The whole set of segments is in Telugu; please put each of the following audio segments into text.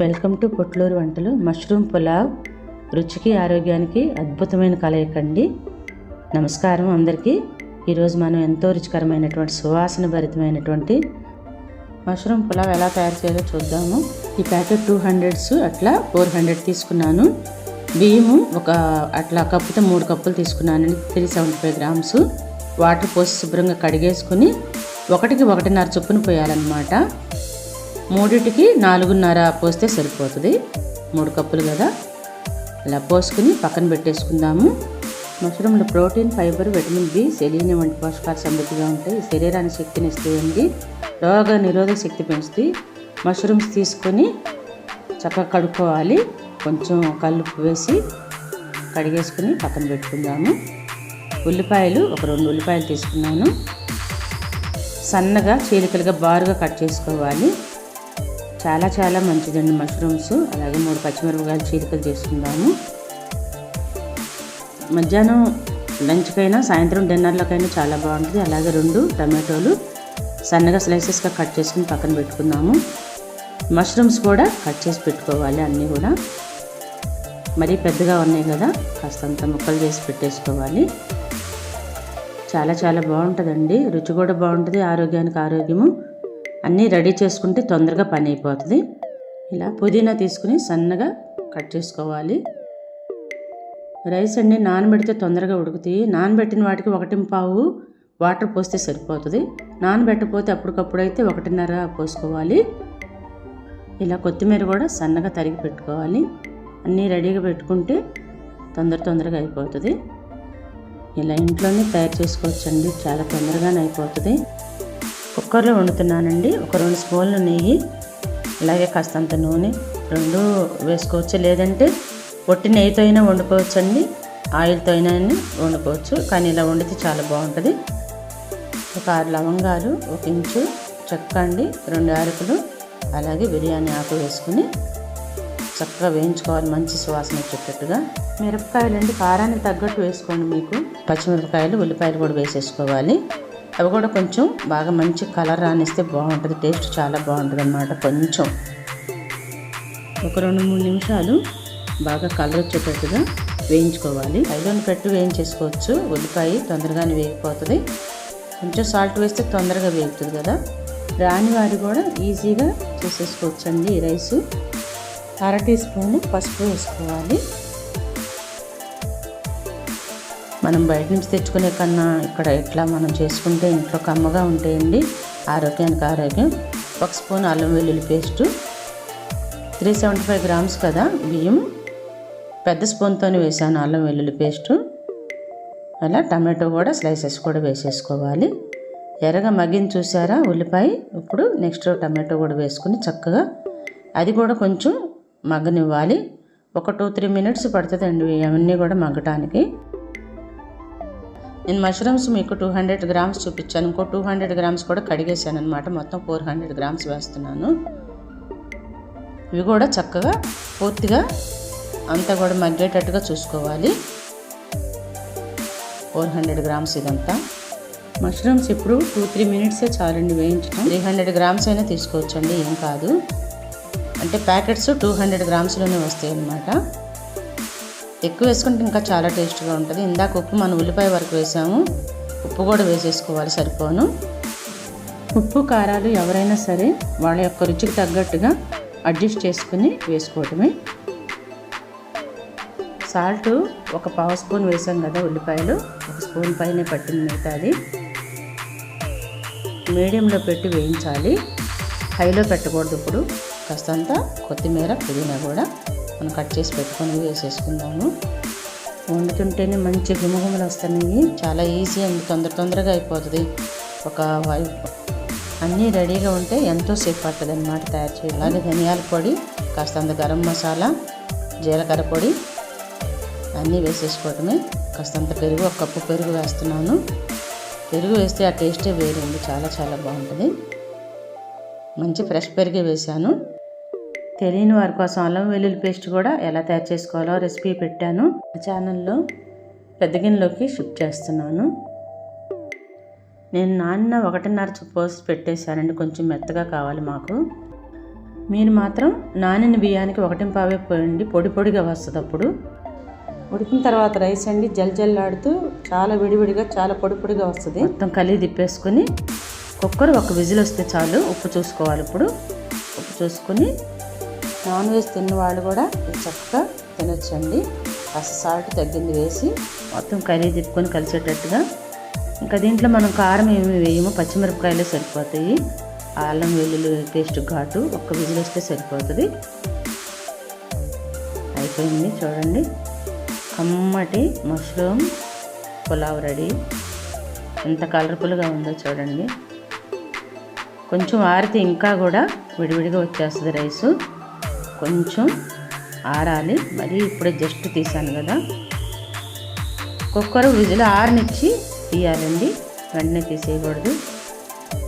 వెల్కమ్ టు పొట్లూరు వంటలు. మష్రూమ్ పులావ్ రుచికి ఆరోగ్యానికి అద్భుతమైన కలయిక అండి. నమస్కారం అందరికీ. ఈరోజు మనం ఎంతో రుచికరమైనటువంటి సువాసన భరితమైనటువంటి మష్రూమ్ పులావ్ ఎలా తయారు చేయాలో చూద్దాము. ఈ ప్యాకెట్ 200 అట్లా 400 తీసుకున్నాను. బియ్యము ఒక అట్లా కప్పుతో 3 కప్పులు తీసుకున్నాను. 375 గ్రామ్స్. వాటర్ పోసి శుభ్రంగా కడిగేసుకుని 1కి 1.5 చొప్పున పోయాలన్నమాట. 3కి 4.5 పోస్తే సరిపోతుంది. 3 కప్పులు కదా, ఇలా పోసుకుని పక్కన పెట్టేసుకుందాము. మష్రూమ్లో protein, fibre, vitamin B, selenium వంటి పోషకాలు సమృద్ధిగా ఉంటాయి. శరీరానికి శక్తిని ఇస్తాయండి. రోగ నిరోధక శక్తి పెంచుతాయి. మష్రూమ్స్ తీసుకొని చక్కగా కడుక్కోవాలి. కొంచెం కల్లుప్పు వేసి కడిగేసుకుని పక్కన పెట్టుకుందాము. ఉల్లిపాయలు ఒక 2 ఉల్లిపాయలు తీసుకున్నాను. సన్నగా చీలికలుగా బారుగా కట్ చేసుకోవాలి. చాలా మంచిదండి మష్రూమ్స్. అలాగే 3 పచ్చిమిరపకాయలు చీలికలు చేసుకుందాము. మధ్యాహ్నం లంచ్కైనా సాయంత్రం డిన్నర్లకైనా చాలా బాగుంటుంది. అలాగే 2 టమాటోలు సన్నగా స్లైసెస్గా కట్ చేసుకుని పక్కన పెట్టుకుందాము. మష్రూమ్స్ కూడా కట్ చేసి పెట్టుకోవాలి. అన్నీ కూడా మరీ పెద్దగా ఉన్నాయి కదా, కాస్తంత ముక్కలు చేసి పెట్టేసుకోవాలి. చాలా బాగుంటుందండి. రుచి కూడా బాగుంటుంది, ఆరోగ్యానికి ఆరోగ్యము. అన్నీ రెడీ చేసుకుంటే తొందరగా పని అయిపోతుంది. ఇలా పుదీనా తీసుకుని సన్నగా కట్ చేసుకోవాలి. రైస్ అన్నీ నానబెడితే తొందరగా ఉడుకుతాయి. నానబెట్టిన వాటికి 1.5 వాటర్ పోస్తే సరిపోతుంది. నానబెట్టకపోతే అప్పటికప్పుడైతే 1.5 పోసుకోవాలి. ఇలా కొత్తిమీర కూడా సన్నగా తరిగి పెట్టుకోవాలి. అన్నీ రెడీగా పెట్టుకుంటే తొందరగా అయిపోతుంది. ఇలా ఇంట్లోనే తయారు చేసుకోవచ్చండి, చాలా తొందరగానే అయిపోతుంది. కుక్కర్లో వండుతున్నానండి. ఒక 2 స్పూన్లు నెయ్యి, అలాగే కాస్తంత నూనె 2 వేసుకోవచ్చు. లేదంటే ఒట్టి నెయ్యితో అయినా వండుకోవచ్చండి, ఆయిల్తో అయినా వండుకోవచ్చు. కానీ ఇలా వండితే చాలా బాగుంటుంది. ఒక 6 లవంగాలు, 1 ఇంచు చెక్క అండి, 2 యాలకులు, అలాగే బిర్యానీ ఆకు వేసుకుని చక్కగా వేయించుకోవాలి, మంచి సువాసన వచ్చేటట్టుగా. మిరపకాయలు అండి కారానికి తగ్గట్టు వేసుకోండి. మీకు పచ్చిమిరపకాయలు, ఉల్లిపాయలు కూడా వేసేసుకోవాలి. అవి కూడా కొంచెం బాగా మంచి కలర్ రానిస్తే బాగుంటుంది. టేస్ట్ చాలా బాగుంటుంది అన్నమాట. కొంచెం ఒక 2-3 నిమిషాలు బాగా కలర్ వచ్చేటట్టుగా వేయించుకోవాలి. ఐలోని పెట్టి వేయించేసుకోవచ్చు. ఉల్లిపాయ తొందరగానే వేగిపోతుంది. కొంచెం సాల్ట్ వేస్తే తొందరగా వేగుతుంది కదా. రాని వారి కూడా ఈజీగా చేసేసుకోవచ్చు అండి. ఈ రైసు 1/2 టీ స్పూన్ పసుపు వేసుకోవాలి. మనం బయట నుంచి తెచ్చుకునే కన్నా ఇక్కడ ఇట్లా మనం చేసుకుంటే ఇంట్లో కమ్మగా ఉంటాయండి. ఆరోగ్యానికి ఆరోగ్యం. 1 స్పూన్ అల్లం వెల్లుల్లి పేస్టు, 375 గ్రామ్స్ కదా బియ్యం, పెద్ద స్పూన్తోనే వేసాను అల్లం వెల్లుల్లి పేస్టు. అలా టమాటో కూడా స్లైసెస్ కూడా వేసేసుకోవాలి. ఎర్రగా మగ్గిన చూసారా ఉల్లిపాయ. ఇప్పుడు నెక్స్ట్ టమాటో కూడా వేసుకుని చక్కగా అది కూడా కొంచెం మగ్గనివ్వాలి. ఒక 2-3 మినిట్స్ పడుతుందండి అవన్నీ కూడా మగ్గటానికి. నేను మష్రూమ్స్ మీకు 200 గ్రామ్స్ చూపించాను. ఇంకో 200 గ్రామ్స్ కూడా కడిగేసాను అనమాట. మొత్తం 400 గ్రామ్స్ వేస్తున్నాను. ఇవి కూడా చక్కగా పూర్తిగా అంతా కూడా మగ్గేటట్టుగా చూసుకోవాలి. 400 గ్రామ్స్ ఇదంతా. మష్రూమ్స్ ఇప్పుడు 2-3 మినిట్సే చాలండి వేయించడం. 300 గ్రామ్స్ అయినా తీసుకోవచ్చండి, ఏం కాదు. అంటే ప్యాకెట్స్ 200 గ్రామ్స్లోనే వస్తాయి అన్నమాట. ఎక్కువ వేసుకుంటే ఇంకా చాలా టేస్ట్గా ఉంటుంది. ఇందాక ఉప్పు మనం ఉల్లిపాయ వరకు వేసాము, ఉప్పు కూడా వేసేసుకోవాలి సరిపోను. ఉప్పు కారాలు ఎవరైనా సరే వాళ్ళ యొక్క రుచికి తగ్గట్టుగా అడ్జస్ట్ చేసుకుని వేసుకోవటమే. సాల్ట్ ఒక 1/2 స్పూన్ వేసాం కదా, ఉల్లిపాయలు 1 స్పూన్ పైనే పట్టింది మిగతాది. మీడియంలో పెట్టి వేయించాలి, హైలో పెట్టకూడదు. ఇప్పుడు కాస్తంత కొత్తిమీర, పుదీనా కూడా మనం కట్ చేసి పెట్టుకొని వేసేసుకుందాము. వండుతుంటేనే మంచి గుమగుమలు వస్తున్నాయి. చాలా ఈజీ అండి, తొందరగా అయిపోతుంది. ఒక అన్నీ రెడీగా ఉంటే ఎంతో సేపు పడుతుంది అన్నమాట తయారు చేయాలి. అలాగే ధనియాల పొడి, కాస్తంత గరం మసాలా, జీలకర్ర పొడి అన్నీ వేసేసుకోవటమే. కాస్తంత పెరుగు, 1 కప్పు పెరుగు వేస్తున్నాను. పెరుగు వేస్తే ఆ టేస్టే వేరండి, చాలా బాగుంటుంది. మంచి ఫ్రెష్ పెరుగే వేసాను. తెలియని వారి కోసం అల్లం వెల్లుల్లి పేస్ట్ కూడా ఎలా తయారు చేసుకోవాలో రెసిపీ పెట్టాను ఛానల్లో. పెద్ద గిన్నెలోకి షిఫ్ట్ చేస్తున్నాను. నేను నాన్న 1.5 పోసి పెట్టేశానండి. కొంచెం మెత్తగా కావాలి మాకు. మీరు మాత్రం నానిన బియ్యానికి 1.5 పోయండి, పొడి పొడిగా వస్తుంది. అప్పుడు ఉడికిన తర్వాత రైస్ అండి జల్జల్లాడుతూ చాలా విడివిడిగా చాలా పొడి పొడిగా వస్తుంది. మొత్తం కలిగి తిప్పేసుకొని కుక్కర్ ఒక విజిల్ వస్తే చాలు. ఉప్పు చూసుకోవాలి. ఇప్పుడు ఉప్పు చూసుకొని నాన్ వెజ్ తిన్న వాళ్ళు కూడా చక్కగా తినొచ్చండి. కాస్త సాల్ట్ తగ్గింది వేసి మొత్తం కర్రీ తిప్పుకొని కలిసేటట్టుగా. ఇంకా దీంట్లో మనం కారం ఏమి వేయము, పచ్చిమిరపకాయలే సరిపోతాయి. అల్లం వెల్లుల్లి పేస్ట్ ఘాటు ఒక్క విజిల్ వస్తే సరిపోతుంది. అయిపోయింది చూడండి, కమ్మటి మష్రూమ్ పులావ్ రెడీ. ఎంత కలర్ఫుల్గా ఉందో చూడండి. కొంచెం ఆరితే ఇంకా కూడా విడివిడిగా వచ్చేస్తుంది రైసు. కొంచెం ఆరాలి, మరి ఇప్పుడే జస్ట్ తీసాను కదా. కుక్కర్ విజిల్ ఆరనిచ్చి తీయాలండి, వెంటనే తీసేయకూడదు.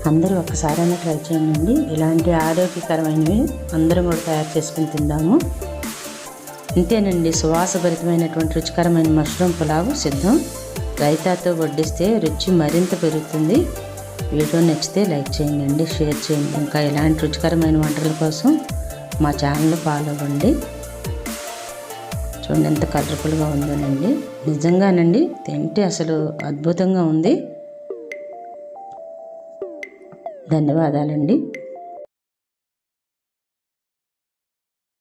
అందరూ ఒక్కసారైనా ట్రై చేయండి. ఇలాంటి ఆరోగ్యకరమైనవి అందరం కూడా తయారు చేసుకుని తిందాము. ఇంతేనండి, సువాసభరితమైనటువంటి రుచికరమైన మష్రూమ్ పులావ్ సిద్ధం. రైతాతో వడ్డిస్తే రుచి మరింత పెరుగుతుంది. వీడియో నచ్చితే లైక్ చేయండి, షేర్ చేయండి. ఇంకా ఇలాంటి రుచికరమైన వంటల కోసం మా ఛానల్ ఫాలో అవ్వండి. చూడండి ఎంత కలర్ఫుల్గా ఉందోనండి. నిజంగానండి తింటే అసలు అద్భుతంగా ఉంది. ధన్యవాదాలండి.